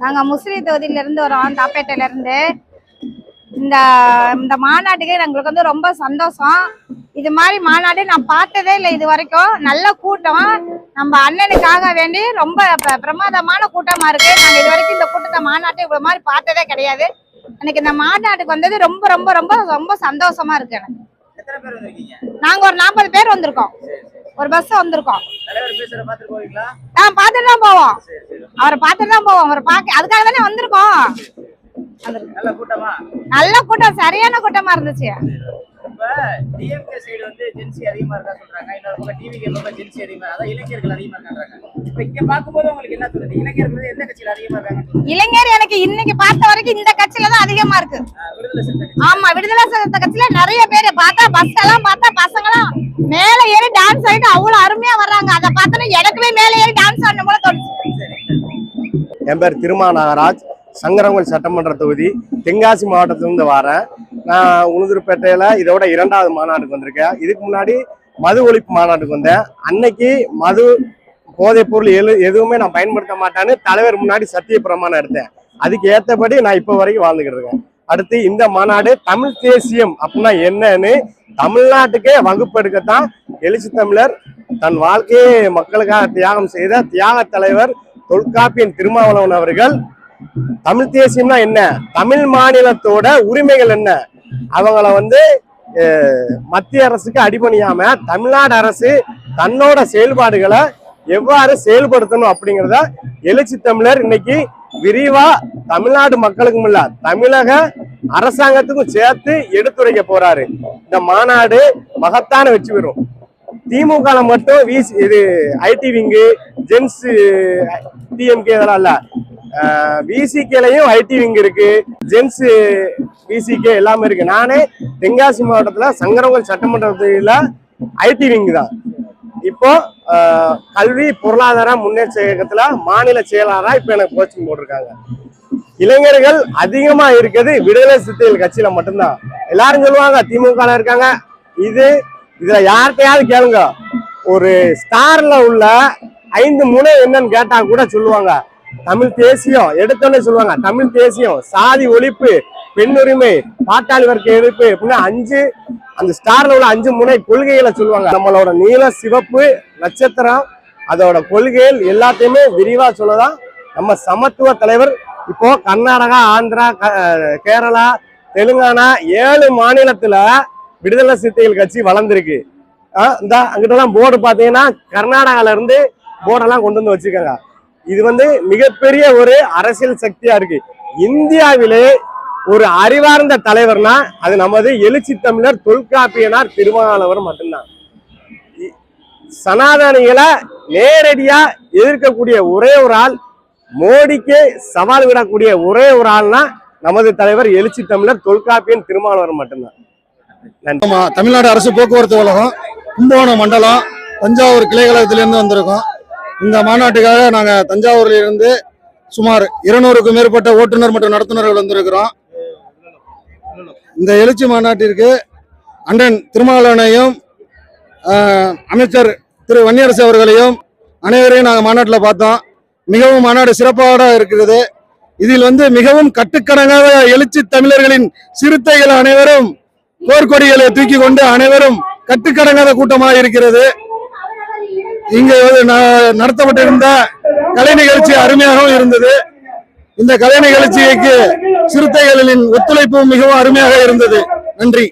நாங்க முஸ்லீம் தொகுதியில இருந்து வரோம், தாப்பேட்டையில இருந்து. இந்த இந்த மாநாட்டுக்கு எங்களுக்கு வந்து ரொம்ப சந்தோஷம். இது மாதிரி மாநாடு நான் பார்த்ததே இல்லை இது வரைக்கும். நல்ல கூட்டம், நம்ம அண்ணனுக்காக வேண்டி ரொம்ப பிரமாதமான கூட்டமா இருக்கு. நாங்க இது வரைக்கும் இந்த கூட்டத்தை மாநாட்டை இவ்வளவு மாதிரி பார்த்ததே கிடையாது. எனக்கு இந்த மாநாட்டுக்கு வந்தது ரொம்ப ரொம்ப ரொம்ப ரொம்ப சந்தோஷமா இருக்கு. எனக்கு நாங்க ஒரு 40 பேர் வந்திருக்கோம், ஒரு பஸ் வந்திருக்கோம். பார்த்துட்டு தான் போவோம், அவரை பார்த்துட்டு தான் போவோம். அவரை பார்க்க அதுக்காக தானே வந்திருக்கோம். நல்ல கூட்டம், சரியான கூட்டமா இருந்துச்சு. இளைஞர் எனக்கு இன்னைக்கு பார்த்த வரைக்கும் இந்த கட்சியில தான் அதிகமா இருக்கு. ஆமா, விடுதலை சிறுத்தை கட்சியில நிறைய பேர் பார்த்தா, பஸ் எல்லாம் பார்த்தா பசங்களாம் மேல ஏறி டான்ஸ் ஆடிட்டு அவ்வளவு அருமையா வர்றாங்க. அதை பார்த்தோன்னா எனக்குமே மேல ஏறி டான்ஸ் ஆடணும் போல தோணுச்சு. என் பேர் திருமா நாகராஜ், சங்கரங்கோயில் சட்டமன்ற தொகுதி, தென்காசி மாவட்டத்திலிருந்து வரேன். நான் உளுந்தூர்பேட்டையில இதோட 2வது மாநாட்டுக்கு வந்திருக்கேன். இதுக்கு முன்னாடி மது ஒழிப்பு மாநாட்டுக்கு வந்தேன். அன்னைக்கு மது போதைப் பொருள் எதுவுமே நான் பயன்படுத்த மாட்டேன்னு தலைவர் முன்னாடி சத்திய பிரமாணம் எடுத்தேன். அதுக்கு ஏற்றபடி நான் இப்போ வரைக்கும் வாழ்ந்துக்கிட்டு இருக்கேன். அடுத்து இந்த மாநாடு தமிழ் தேசியம் அப்படின்னா என்னன்னு தமிழ்நாட்டுக்கே வகுப்பெடுக்கத்தான் எழுச்சி தமிழர் தன் வாழ்க்கையை மக்களுக்காக தியாகம் செய்த தியாக தலைவர் தொல்காப்பியன் திருமாவளவன் அவர்கள் தமிழ் தேசியம்னா என்ன, தமிழ் மாநிலத்தோட உரிமைகள் என்ன, அவங்கள வந்து மத்திய அரசுக்கு அடிபணியாம தமிழ்நாடு அரசு தன்னோட செயல்பாடுகளை எவ்வாறு செயல்படுத்தணும் அப்படிங்கிறத எழுச்சி தமிழர் இன்னைக்கு விரிவா தமிழ்நாடு மக்களுக்கும் இல்ல தமிழக அரசாங்கத்துக்கும் சேர்த்து எடுத்துரைக்க போறாரு. இந்த மாநாடு மகத்தான வெற்றி பெறும். திமுக மட்டும் இது ஐடி விங்கு, ஜென்ஸ் டிஎம்கே இதெல்லாம் இல்ல, விசிகேலையும் ஐடி விங் இருக்கு, ஜென்ஸ் விசிகே எல்லாமே இருக்கு. நானே தென்காசி மாவட்டத்துல சங்கரங்கோயில் சட்டமன்ற தொகுதியில ஐடி விங் தான். இப்போ கல்வி பொருளாதார முன்னேற்ற இயக்கத்துல மாநில செயலாளரா இப்ப எனக்கு கோச்சிங் போட்டிருக்காங்க. இளைஞர்கள் அதிகமா இருக்கிறது விடுதலை சிறுத்தைகள் கட்சியில மட்டும்தான். எல்லாரும் சொல்லுவாங்க திமுக இருக்காங்க. இதுல யார்கிட்டையாவது கேளுங்க, ஒரு ஸ்டார்ல உள்ள 5 முனை என்னன்னு கேட்டா கூட சொல்லுவாங்க தமிழ் தேசியம். எடுத்தோன்னே சொல்லுவாங்க தமிழ் தேசியம், சாதி ஒழிப்பு, பெண்ணுரிமை, பாட்டாளி வர்க்க எதிர்ப்பு அப்படின்னா 5 அந்த ஸ்டார்ல உள்ள 5 முனை கொள்கைகளை சொல்லுவாங்க. நம்மளோட நீல சிவப்பு நட்சத்திரம் அதோட கொள்கைகள் எல்லாத்தையுமே விரிவா சொல்லதான் நம்ம சமத்துவ தலைவர். இப்போ கர்நாடகா, ஆந்திரா, கேரளா, தெலுங்கானா 7 மாநிலத்துல விடுதலை சிறுத்தைகள் கட்சி வளர்ந்துருக்கு. இந்த அங்கிட்டலாம் போர்டு பாத்தீங்கன்னா கர்நாடகால இருந்து போர்டெல்லாம் கொண்டு வந்து வச்சிருக்காங்க. இது வந்து மிகப்பெரிய ஒரு அரசியல் சக்தியா இருக்கு. இந்தியாவிலே ஒரு அறிவார்ந்த தலைவர்னா அது நமது எழுச்சி தமிழர் தொல்காப்பியனார் திருமாவளவன் மட்டும்தான். சனாதனிகளை நேரடியா எதிர்க்கக்கூடிய ஒரே ஒரு ஆள், மோடிக்கு சவால் விடக்கூடிய ஒரே ஒரு ஆள்னா நமது தலைவர் எழுச்சி தமிழர் தொல்காப்பியன் திருமாவளவன் மட்டும்தான். தமிழ்நாடு அரசு போக்குவரத்து கழகம் கும்பகோணம் மண்டலம் தஞ்சாவூர் கிளை கழகத்திலிருந்து வந்திருக்கோம். இந்த மாநாட்டுக்காக நாங்கள் தஞ்சாவூரில் இருந்து சுமார் 200க்கும் மேற்பட்ட ஓட்டுநர் மற்றும் நடத்துனர்கள் வந்திருக்கிறோம். இந்த எழுச்சி மாநாட்டிற்கு அண்ணன் திருமாவளவனையும் அமைச்சர் திரு வன்னியரசு அவர்களையும் அனைவரையும் நாங்கள் மாநாட்டில் பார்த்தோம். மிகவும் மாநாடு சிறப்பாக இருக்கிறது. இதில் மிகவும் கட்டுக்கடங்காத எழுச்சி தமிழர்களின் சிறுத்தைகள் அனைவரும் போர்க்கொடிகளை தூக்கி கொண்டு அனைவரும் கட்டுக்கடங்காத கூட்டமாக இருக்கிறது. இங்கு நடத்தப்பட்டிருந்த கலை நிகழ்ச்சி அருமையாகவும் இருந்தது. இந்த கலை நிகழ்ச்சிக்கு சிறுத்தைகளின் ஒத்துழைப்பு மிகவும் அருமையாக இருந்தது. நன்றி.